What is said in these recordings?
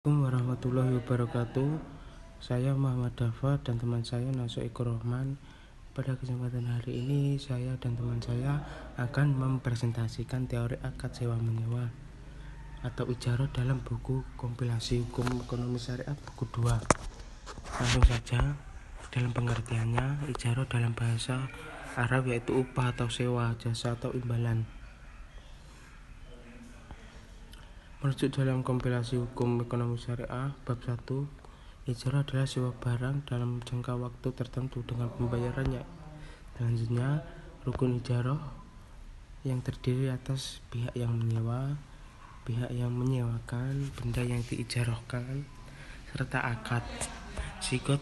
Assalamualaikum warahmatullahi wabarakatuh. Saya Muhammad Dafa dan teman saya Naso Eko Rohman. Pada kesempatan hari ini saya dan teman saya akan mempresentasikan teori akad sewa menyewa atau ijarah dalam buku kompilasi hukum ekonomi syariat buku 2. Langsung saja, dalam pengertiannya, ijarah dalam bahasa Arab yaitu upah atau sewa, jasa atau imbalan. Merujuk dalam kompilasi hukum ekonomi syariah bab 1, ijarah adalah sewa barang dalam jangka waktu tertentu dengan pembayarannya. Selanjutnya, rukun ijarah yang terdiri atas pihak yang menyewa, pihak yang menyewakan, benda yang diijarahkan, serta akad. Sikot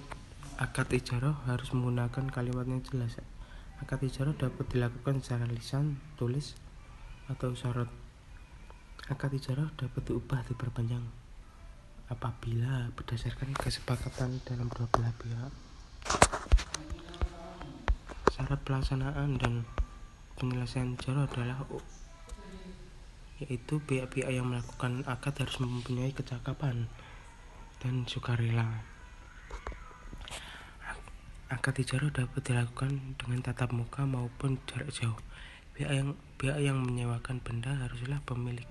akad ijarah harus menggunakan kalimat yang jelas. Akad ijarah dapat dilakukan secara lisan, tulis, atau isyarat. Akad ijarah dapat diubah diperpanjang apabila berdasarkan kesepakatan dalam dua belah pihak. Syarat pelaksanaan dan penyelesaian ijarah adalah yaitu pihak-pihak yang melakukan akad harus mempunyai kecakapan dan sukarela. Akad ijarah dapat dilakukan dengan tatap muka maupun jarak jauh. Pihak yang menyewakan benda haruslah pemilik,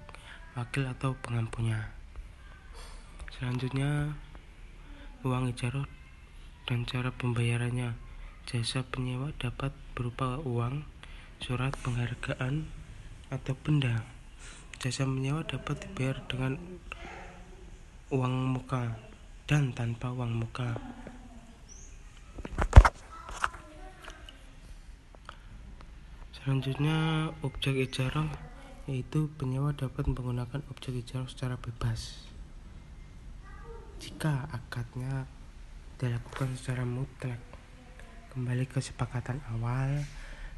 wakil atau pengampunya. Selanjutnya, uang ijarah dan cara pembayarannya. Jasa penyewa dapat berupa uang, surat penghargaan, atau benda. Jasa menyewa dapat dibayar dengan uang muka dan tanpa uang muka. Selanjutnya, objek ijarah yaitu penyewa dapat menggunakan objek ijarah secara bebas jika akadnya dilakukan secara mutlak. Kembali ke kesepakatan awal,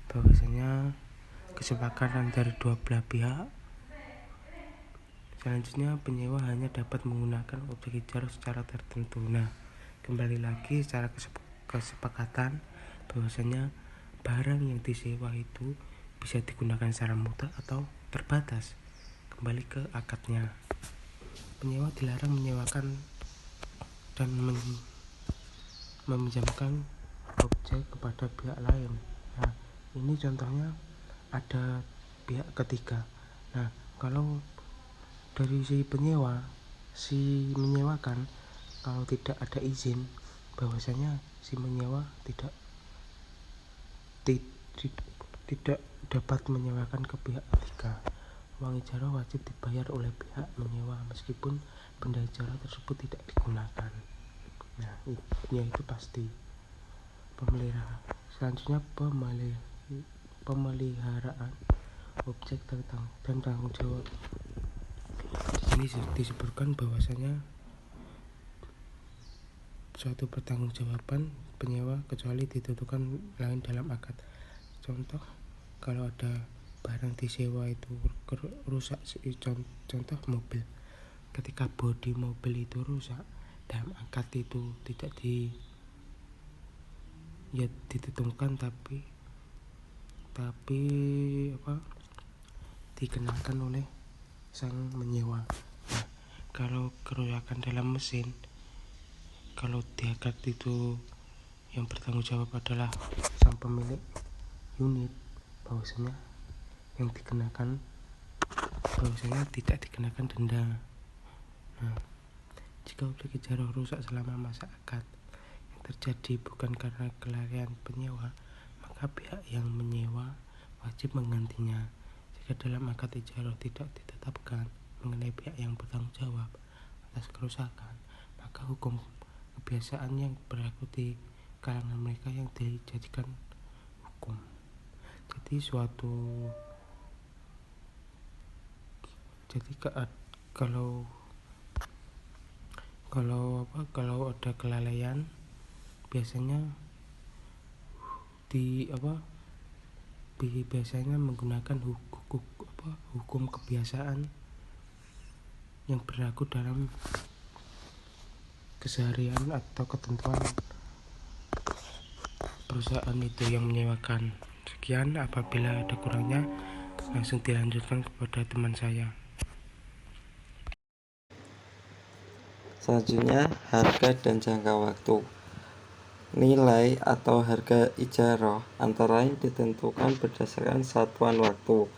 bahwasanya kesepakatan dari dua belah pihak. Selanjutnya, penyewa hanya dapat menggunakan objek ijarah secara tertentu. Nah, kembali lagi secara kesepakatan bahwasanya barang yang disewa itu bisa digunakan secara mutlak atau terbatas. Kembali ke akadnya. Penyewa dilarang menyewakan dan meminjamkan objek kepada pihak lain. Nah, ini contohnya ada pihak ketiga. Nah, kalau dari si penyewa, si menyewakan, kalau tidak ada izin, bahwasanya si menyewa tidak dapat menyewakan ke pihak ketiga. Uang ijarah wajib dibayar oleh pihak menyewa meskipun benda ijarah tersebut tidak digunakan. Nah, itu pasti. Selanjutnya, pemeliharaan objek dan tanggung jawab. Di sini disebutkan bahwasanya suatu pertanggungjawaban penyewa kecuali ditentukan lain dalam akad. Contoh, kalau ada barang disewa itu rusak, contoh mobil, ketika bodi mobil itu rusak, dalam akad itu tidak ditentukan tapi dikenakan oleh sang menyewa. Nah, kalau kerusakan dalam mesin, kalau di akad itu yang bertanggung jawab adalah sang pemilik unit, bahwasanya yang dikenakan tidak dikenakan denda. Nah, jika objek ijarah rusak selama masa akad yang terjadi bukan karena kelalaian penyewa, maka pihak yang menyewa wajib menggantinya. Jika dalam akad ijarah tidak ditetapkan mengenai pihak yang bertanggung jawab atas kerusakan, maka hukum kebiasaan yang berlaku di kalangan mereka yang dijadikan hukum. Jadi kalau ada kelalaian, biasanya biasanya menggunakan hukum kebiasaan yang berlaku dalam keseharian atau ketentuan perusahaan itu yang menyewakan. Sekian, apabila ada kurangnya langsung dilanjutkan kepada teman saya. Selanjutnya, harga dan jangka waktu. Nilai atau harga ijarah antara lain ditentukan berdasarkan satuan waktu.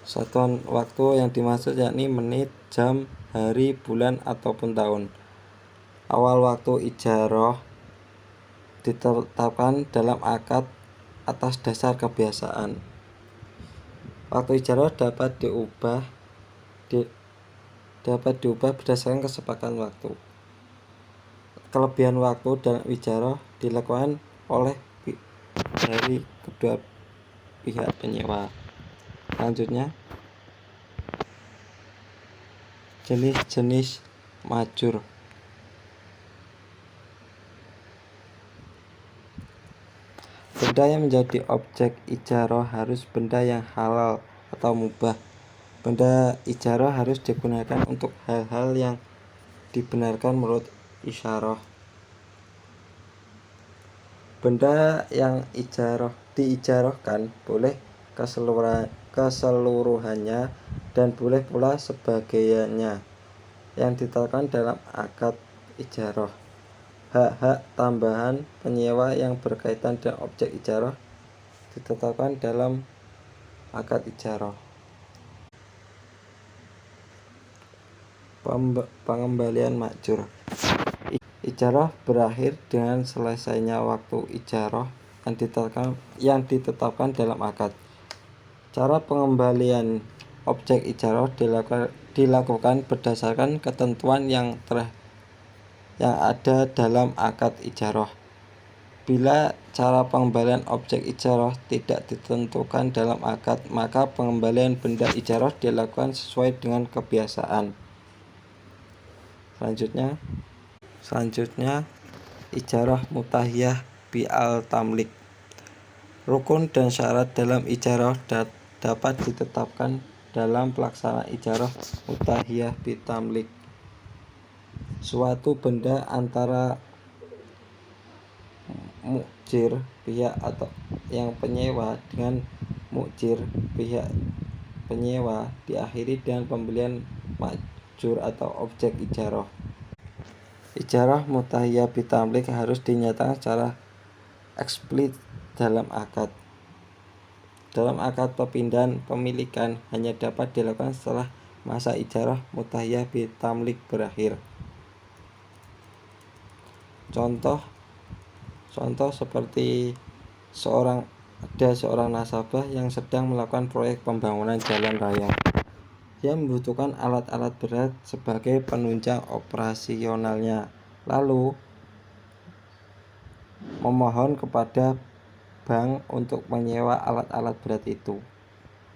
Satuan waktu yang dimaksud yakni menit, jam, hari, bulan, ataupun tahun. Awal waktu ijarah ditetapkan dalam akad atas dasar kebiasaan. Waktu ijarah dapat diubah berdasarkan kesepakatan waktu. Kelebihan waktu dalam ijarah dilakukan oleh dari kedua pihak penyewa. Selanjutnya, jenis-jenis majur. Benda yang menjadi objek ijarah harus benda yang halal atau mubah. Benda ijarah harus digunakan untuk hal-hal yang dibenarkan menurut isyarah. Benda yang diijarahkan boleh keseluruhannya dan boleh pula sebagiannya yang ditetapkan dalam akad ijarah. Hak-hak tambahan penyewa yang berkaitan dengan objek ijarah ditetapkan dalam akad ijarah. Pengembalian majur. Ijarah berakhir dengan selesainya waktu ijarah yang ditetapkan dalam akad. Cara pengembalian objek ijarah dilakukan berdasarkan ketentuan yang ada dalam akad ijarah. Bila cara pengembalian objek ijarah tidak ditentukan dalam akad, maka pengembalian benda ijarah dilakukan sesuai dengan kebiasaan. Selanjutnya, ijarah mutahiyah bi'al tamlik. Rukun dan syarat dalam ijarah dapat ditetapkan dalam pelaksanaan ijarah mutahiyah bitamlik. Suatu benda antara mukjir pihak atau yang penyewa dengan mukjir pihak penyewa diakhiri dengan pembelian majur atau objek ijarah. Ijarah mutahiyah bitamlik harus dinyatakan secara eksplisit dalam akad. Dalam akad perpindahan pemilikan hanya dapat dilakukan setelah masa ijarah mutahiyah bitamlik berakhir. Contoh seperti seorang nasabah yang sedang melakukan proyek pembangunan jalan raya. Dia membutuhkan alat-alat berat sebagai penunjang operasionalnya, lalu memohon kepada bank untuk menyewa alat-alat berat itu.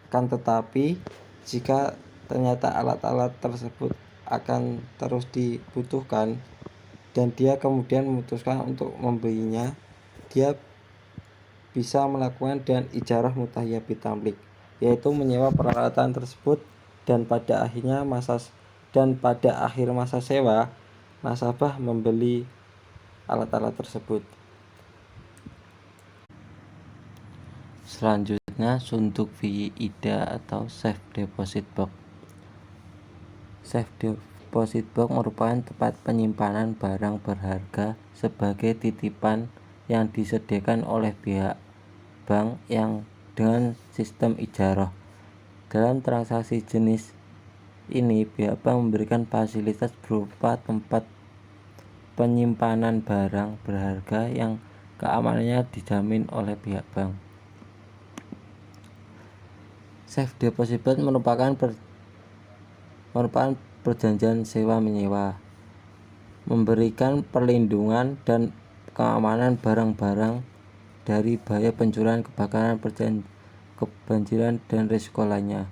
Akan tetapi, jika ternyata alat-alat tersebut akan terus dibutuhkan dan dia kemudian memutuskan untuk membelinya, dia bisa melakukan dengan ijarah mutahiyah bitamlik, yaitu menyewa peralatan tersebut dan pada akhir masa sewa, nasabah membeli alat-alat tersebut. Selanjutnya, sunduk fi ida atau safe deposit box. Safe deposit box merupakan tempat penyimpanan barang berharga sebagai titipan yang disediakan oleh pihak bank yang dengan sistem ijarah. Dalam transaksi jenis ini, pihak bank memberikan fasilitas berupa tempat penyimpanan barang berharga yang keamanannya dijamin oleh pihak bank. Safe deposit box merupakan perjanjian sewa-menyewa, memberikan perlindungan dan keamanan barang-barang dari bahaya pencurian, kebakaran, kebanjiran, dan risiko lainnya.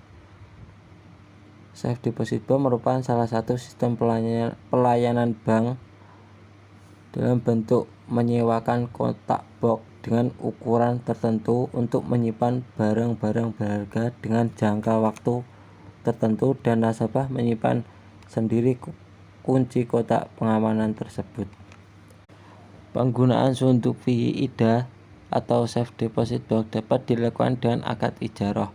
Safe deposit box merupakan salah satu sistem pelayanan bank dalam bentuk menyewakan kotak box dengan ukuran tertentu untuk menyimpan barang-barang berharga dengan jangka waktu tertentu, dan nasabah menyimpan sendiri kunci kotak pengamanan tersebut. Penggunaan sunduk fi ida atau safe deposit box dapat dilakukan dengan akad ijarah.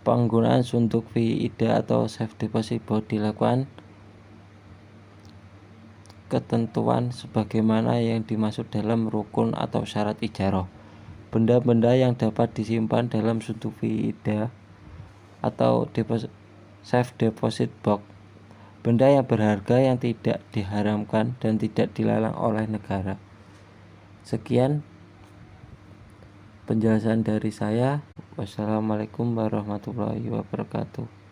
Penggunaan sunduk fi ida atau safe deposit box dilakukan ketentuan sebagaimana yang dimaksud dalam rukun atau syarat ijarah. Benda-benda yang dapat disimpan dalam suntuk FIIDA atau safe deposit box. Benda yang berharga yang tidak diharamkan dan tidak dilarang oleh negara. Sekian penjelasan dari saya. Wassalamualaikum warahmatullahi wabarakatuh.